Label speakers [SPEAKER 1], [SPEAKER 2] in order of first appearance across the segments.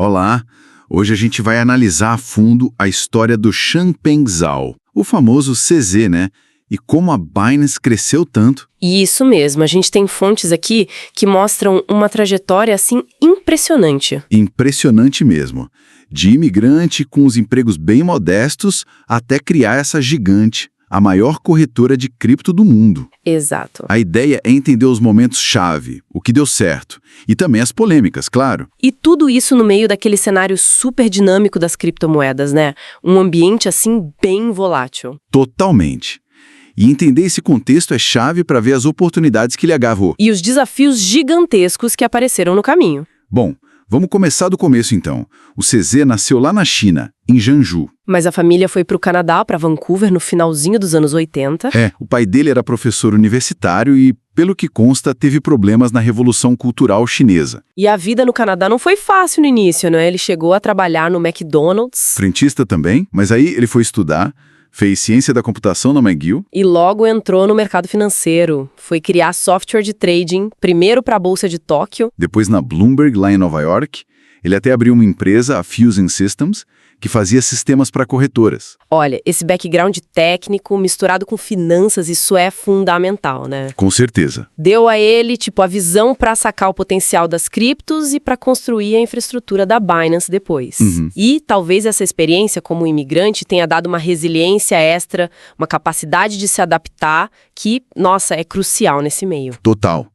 [SPEAKER 1] Olá, hoje a gente vai analisar a fundo a história do Changpeng Zhao, o famoso CZ, né? E como a Binance cresceu tanto.
[SPEAKER 2] Isso mesmo, a gente tem fontes aqui que mostram uma trajetória, assim, impressionante.
[SPEAKER 1] Impressionante mesmo. De imigrante com os empregos bem modestos até criar essa gigante, a maior corretora de cripto do mundo.
[SPEAKER 2] Exato.
[SPEAKER 1] A ideia é entender os momentos-chave, o que deu certo, e também as polêmicas, claro.
[SPEAKER 2] E tudo isso no meio daquele cenário super dinâmico das criptomoedas, né? Um ambiente, assim, bem volátil.
[SPEAKER 1] Totalmente. E entender esse contexto é chave para ver as oportunidades que ele agarrou.
[SPEAKER 2] E os desafios gigantescos que apareceram no caminho.
[SPEAKER 1] Bom, vamos começar do começo então. O CZ nasceu lá na China, em Janju.
[SPEAKER 2] Mas a família foi para o Canadá, para Vancouver, no finalzinho dos anos 80.
[SPEAKER 1] O pai dele era professor universitário e, pelo que consta, teve problemas na Revolução Cultural Chinesa.
[SPEAKER 2] E a vida no Canadá não foi fácil no início, né? Ele chegou a trabalhar no McDonald's.
[SPEAKER 1] Frentista também, mas aí ele foi estudar, fez ciência da computação na McGill.
[SPEAKER 2] E logo entrou no mercado financeiro. Foi criar software de trading, primeiro para a Bolsa de Tóquio.
[SPEAKER 1] Depois na Bloomberg, lá em Nova York. Ele até abriu uma empresa, a Fusion Systems, que fazia sistemas para corretoras.
[SPEAKER 2] Olha, esse background técnico misturado com finanças, isso é fundamental, né?
[SPEAKER 1] Com certeza.
[SPEAKER 2] Deu a ele, a visão para sacar o potencial das criptos e para construir a infraestrutura da Binance depois. E talvez essa experiência como imigrante tenha dado uma resiliência extra, uma capacidade de se adaptar que, nossa, é crucial nesse meio.
[SPEAKER 1] Total.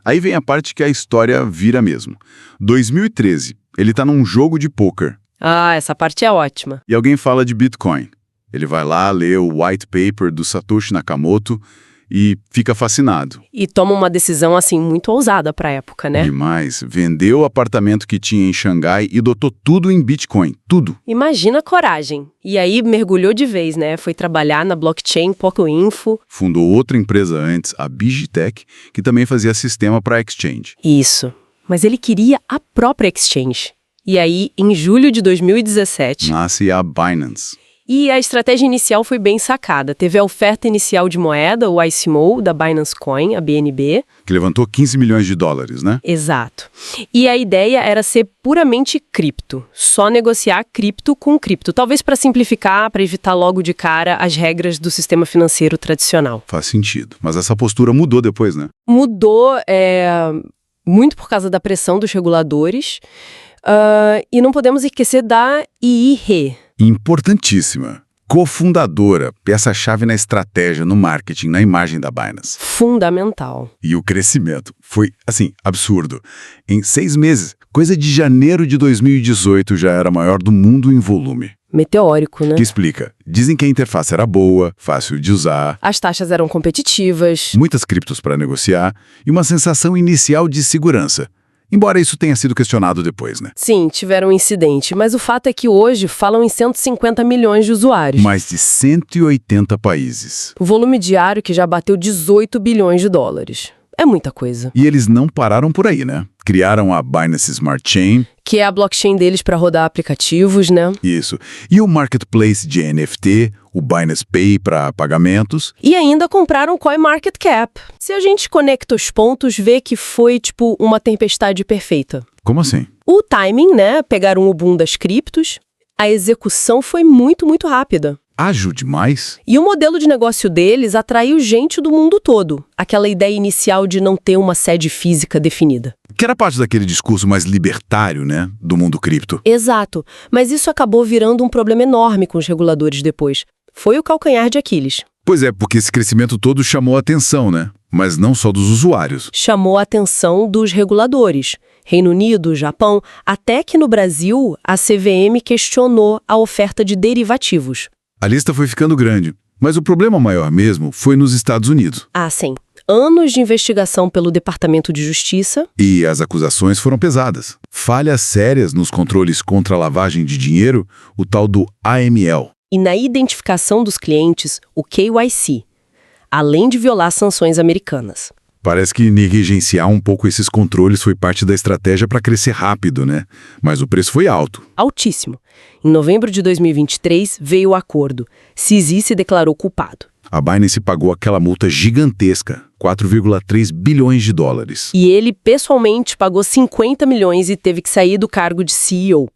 [SPEAKER 1] Aí vem a parte que a história vira mesmo. 2013, ele tá num jogo de pôquer.
[SPEAKER 2] Ah, essa parte é ótima.
[SPEAKER 1] E alguém fala de Bitcoin. Ele vai lá, lê o white paper do Satoshi Nakamoto e fica fascinado.
[SPEAKER 2] E toma uma decisão, assim, muito ousada pra época, né?
[SPEAKER 1] Demais. Vendeu o apartamento que tinha em Xangai e dotou tudo em Bitcoin. Tudo.
[SPEAKER 2] Imagina a coragem. E aí mergulhou de vez, né? Foi trabalhar na blockchain Pocoinfo.
[SPEAKER 1] Fundou outra empresa antes, a Bigitech, que também fazia sistema para exchange.
[SPEAKER 2] Isso. Mas ele queria a própria exchange. E aí, em julho de 2017...
[SPEAKER 1] nasce a Binance.
[SPEAKER 2] E a estratégia inicial foi bem sacada. Teve a oferta inicial de moeda, o ICO, da Binance Coin, a BNB.
[SPEAKER 1] Que levantou 15 milhões de dólares, né?
[SPEAKER 2] Exato. E a ideia era ser puramente cripto. Só negociar cripto com cripto. Talvez para simplificar, para evitar logo de cara as regras do sistema financeiro tradicional.
[SPEAKER 1] Faz sentido. Mas essa postura mudou depois, né?
[SPEAKER 2] Mudou, muito por causa da pressão dos reguladores. E não podemos esquecer da IIRE.
[SPEAKER 1] Importantíssima. Cofundadora, peça-chave na estratégia, no marketing, na imagem da Binance.
[SPEAKER 2] Fundamental.
[SPEAKER 1] E o crescimento foi, assim, absurdo. Em 6 meses, coisa de janeiro de 2018, já era a maior do mundo em volume.
[SPEAKER 2] Meteórico, né?
[SPEAKER 1] Que explica. Dizem que a interface era boa, fácil de usar.
[SPEAKER 2] As taxas eram competitivas.
[SPEAKER 1] Muitas criptos para negociar e uma sensação inicial de segurança. Embora isso tenha sido questionado depois, né?
[SPEAKER 2] Sim, tiveram um incidente, mas o fato é que hoje falam em 150 milhões de usuários.
[SPEAKER 1] Mais de 180 países.
[SPEAKER 2] O volume diário que já bateu 18 bilhões de dólares. É muita coisa.
[SPEAKER 1] E eles não pararam por aí, né? Criaram a Binance Smart Chain.
[SPEAKER 2] Que é a blockchain deles para rodar aplicativos, né?
[SPEAKER 1] Isso. E o marketplace de NFT, o Binance Pay para pagamentos.
[SPEAKER 2] E ainda compraram CoinMarketCap. Se a gente conecta os pontos, vê que foi, uma tempestade perfeita.
[SPEAKER 1] Como assim?
[SPEAKER 2] O timing, né? Pegaram o boom das criptos. A execução foi muito, muito rápida.
[SPEAKER 1] Ágil demais.
[SPEAKER 2] E o modelo de negócio deles atraiu gente do mundo todo. Aquela ideia inicial de não ter uma sede física definida.
[SPEAKER 1] Que era parte daquele discurso mais libertário, né? Do mundo cripto.
[SPEAKER 2] Exato. Mas isso acabou virando um problema enorme com os reguladores depois. Foi o calcanhar de Aquiles.
[SPEAKER 1] Pois é, porque esse crescimento todo chamou a atenção, né? Mas não só dos usuários.
[SPEAKER 2] Chamou a atenção dos reguladores. Reino Unido, Japão, até que no Brasil a CVM questionou a oferta de derivativos.
[SPEAKER 1] A lista foi ficando grande, mas o problema maior mesmo foi nos Estados Unidos.
[SPEAKER 2] Ah, sim. Anos de investigação pelo Departamento de Justiça.
[SPEAKER 1] E as acusações foram pesadas. Falhas sérias nos controles contra a lavagem de dinheiro, o tal do AML.
[SPEAKER 2] E na identificação dos clientes, o KYC, além de violar sanções americanas.
[SPEAKER 1] Parece que negligenciar um pouco esses controles foi parte da estratégia para crescer rápido, né? Mas o preço foi alto.
[SPEAKER 2] Altíssimo. Em novembro de 2023, veio o acordo. CZ se declarou culpado.
[SPEAKER 1] A Binance pagou aquela multa gigantesca, 4,3 bilhões de dólares.
[SPEAKER 2] E ele, pessoalmente, pagou 50 milhões e teve que sair do cargo de CEO.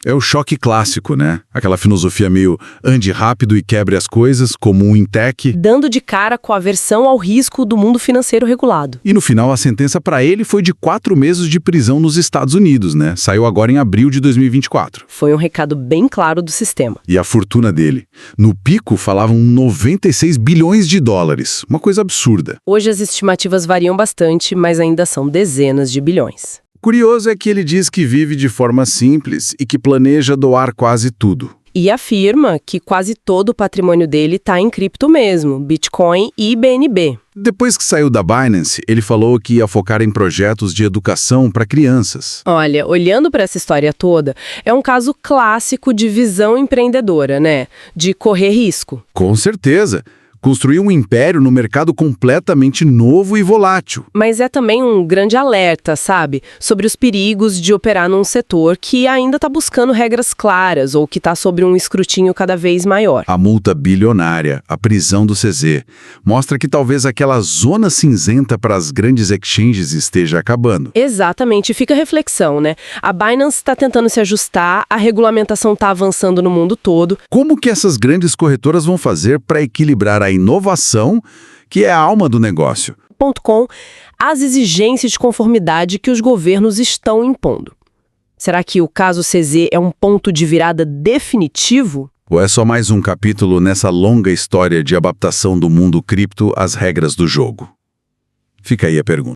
[SPEAKER 1] É o choque clássico, né? Aquela filosofia meio ande rápido e quebre as coisas, comum em tech.
[SPEAKER 2] Dando de cara com a aversão ao risco do mundo financeiro regulado.
[SPEAKER 1] E no final, a sentença para ele foi de 4 meses de prisão nos Estados Unidos, né? Saiu agora em abril de 2024.
[SPEAKER 2] Foi um recado bem claro do sistema.
[SPEAKER 1] E a fortuna dele? No pico, falavam 96 bilhões de dólares. Uma coisa absurda.
[SPEAKER 2] Hoje as estimativas variam bastante, mas ainda são dezenas de bilhões.
[SPEAKER 1] Curioso é que ele diz que vive de forma simples e que planeja doar quase tudo.
[SPEAKER 2] E afirma que quase todo o patrimônio dele está em cripto mesmo, Bitcoin e BNB.
[SPEAKER 1] Depois que saiu da Binance, ele falou que ia focar em projetos de educação para crianças.
[SPEAKER 2] Olha, olhando para essa história toda, é um caso clássico de visão empreendedora, né? De correr risco.
[SPEAKER 1] Com certeza. Construiu um império no mercado completamente novo e volátil.
[SPEAKER 2] Mas é também um grande alerta, sabe? Sobre os perigos de operar num setor que ainda está buscando regras claras ou que está sob um escrutínio cada vez maior.
[SPEAKER 1] A multa bilionária, a prisão do CZ, mostra que talvez aquela zona cinzenta para as grandes exchanges esteja acabando.
[SPEAKER 2] Exatamente, fica a reflexão, né? A Binance está tentando se ajustar, a regulamentação está avançando no mundo todo.
[SPEAKER 1] Como que essas grandes corretoras vão fazer para equilibrar a inovação, que é a alma do negócio?
[SPEAKER 2] .com, as exigências de conformidade que os governos estão impondo. Será que o caso CZ é um ponto de virada definitivo?
[SPEAKER 1] Ou é só mais um capítulo nessa longa história de adaptação do mundo cripto às regras do jogo? Fica aí a pergunta.